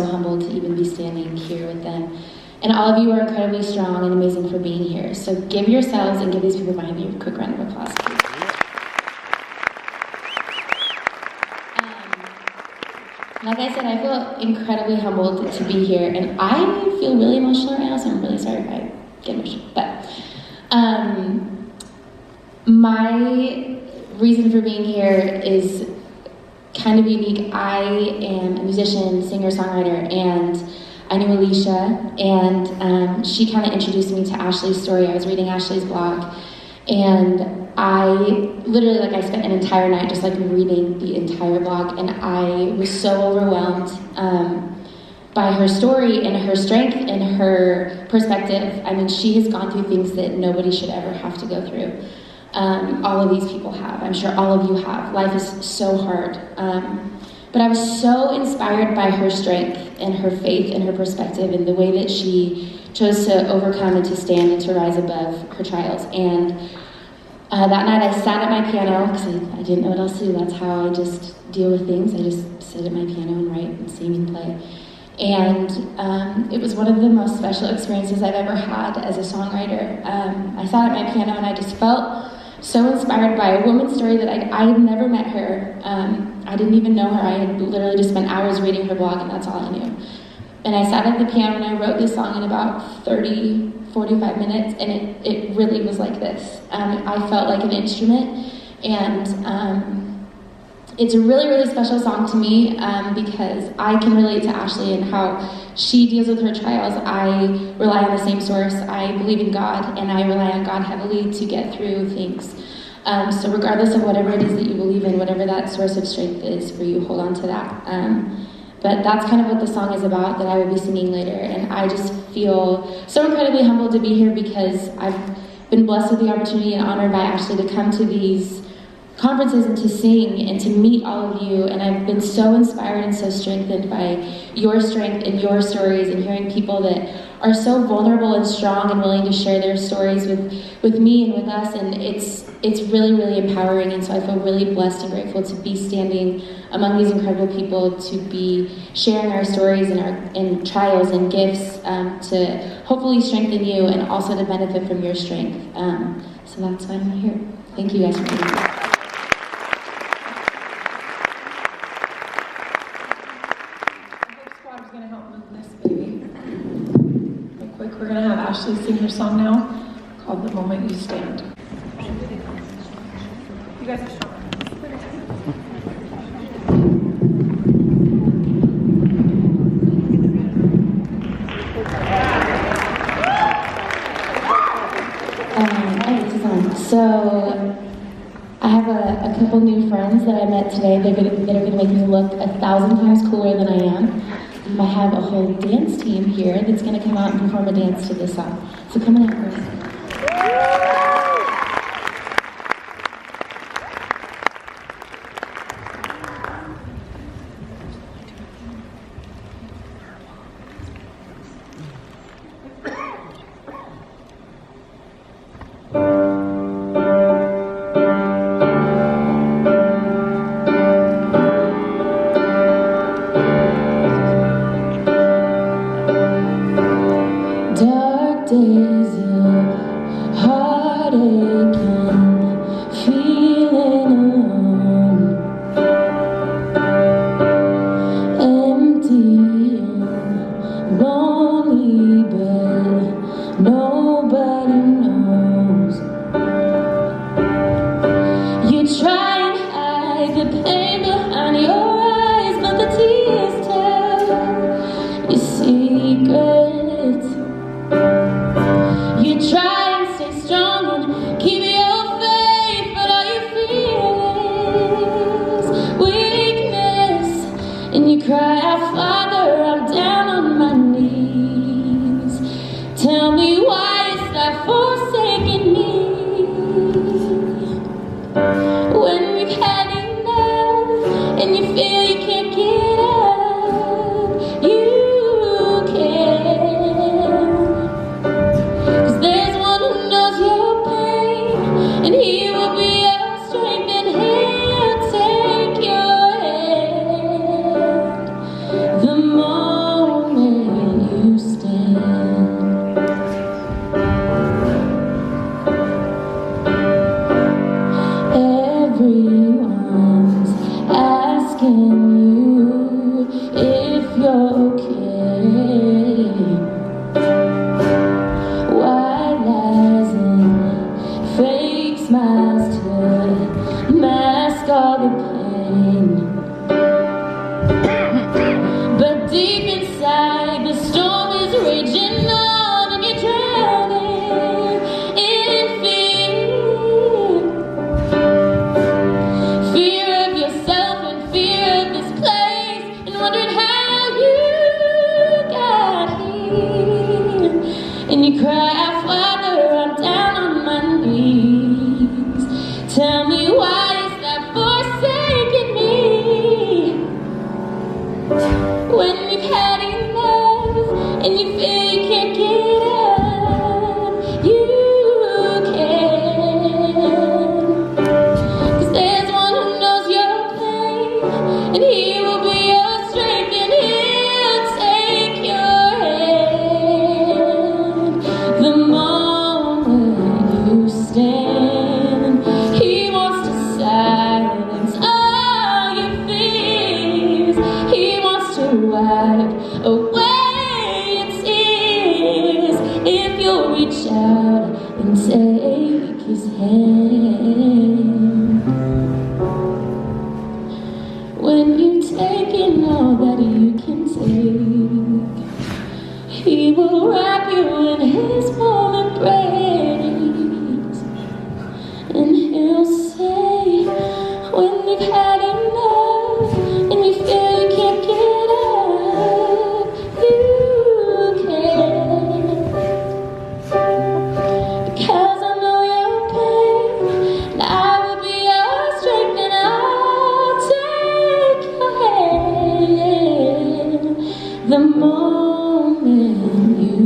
so humbled to even be standing here with them. And all of you are incredibly strong and amazing for being here. So give yourselves and give these people behind you a quick round of applause, please. Like I said, I feel incredibly humbled to be here, and I feel really emotional right now, so I'm really sorry if I get emotional. But my reason for being here is kind of unique. I am a musician, singer, songwriter, and I knew Alicia, and she kind of introduced me to Ashley's story. I was reading Ashley's blog, and I literally, I spent an entire night just reading the entire blog, and I was so overwhelmed by her story and her strength and her perspective. I mean, she has gone through things that nobody should ever have to go through. All of these people have. I'm sure all of you have. Life is so hard. But I was so inspired by her strength and her faith and her perspective and the way that she chose to overcome and to stand and to rise above her trials. And that night I sat at my piano because I didn't know what else to do. That's how I just deal with things. I just sit at my piano and write and sing and play. And it was one of the most special experiences I've ever had as a songwriter. I sat at my piano and I just felt so inspired by a woman's story that I had never met her. I didn't even know her. I had literally just spent hours reading her blog, and that's all I knew. And I sat at the piano and I wrote this song in about 30, 45 minutes, and it really was like this. I felt like an instrument, and it's a really, really special song to me because I can relate to Ashley and how she deals with her trials. I rely on the same source. I believe in God, and I rely on God heavily to get through things. So regardless of whatever it is that you believe in, whatever that source of strength is for you, hold on to that. But that's kind of what the song is about that I will be singing later. And I just feel so incredibly humbled to be here because I've been blessed with the opportunity and honored by Ashley to come to these conferences and to sing and to meet all of you, and I've been so inspired and so strengthened by your strength and your stories and hearing people that are so vulnerable and strong and willing to share their stories with me and with us, and it's really, really empowering. And so I feel really blessed and grateful to be standing among these incredible people, to be sharing our stories and our trials and gifts to hopefully strengthen you and also to benefit from your strength. So that's why I'm here. Thank you guys for being here. We're going to have Ashley sing her song now called The Moment You Stand. You guys are strong. So I have a couple new friends that I met today that are going to make me look 1,000 times cooler than I am. I have a whole dance team here that's going to come out and perform a dance to this song. So come on out, girls. Dark days of heartache and feeling alone, empty and lonely, but nobody knows. You try and hide the pain behind your eyes, but the tears tell your secrets. You try and stay strong and keep your faith, but all you feel is weakness. And you cry out, Father, I'm down on my knees. Tell me, why is that forsaking me? When you've had enough and you feel you can't get up, you can. you cry, I flutter, I'm down on my knees. Tell me why you stop forsaking me. When we've had enough and you feel you can't get up, you can. 'Cause there's one who knows your pain, and he will be your strength, and he'll take your hand. The moment you stand, he wants to silence all your fears. He wants to wipe away your tears. If you'll reach out and take his hand. When you've taken all that you can take, he will wrap you in his warm embrace. And he'll say, when we've had enough and you feel you can't get up, you can. Because I know your pain, and I will be your strength, and I'll take your hand. The moment you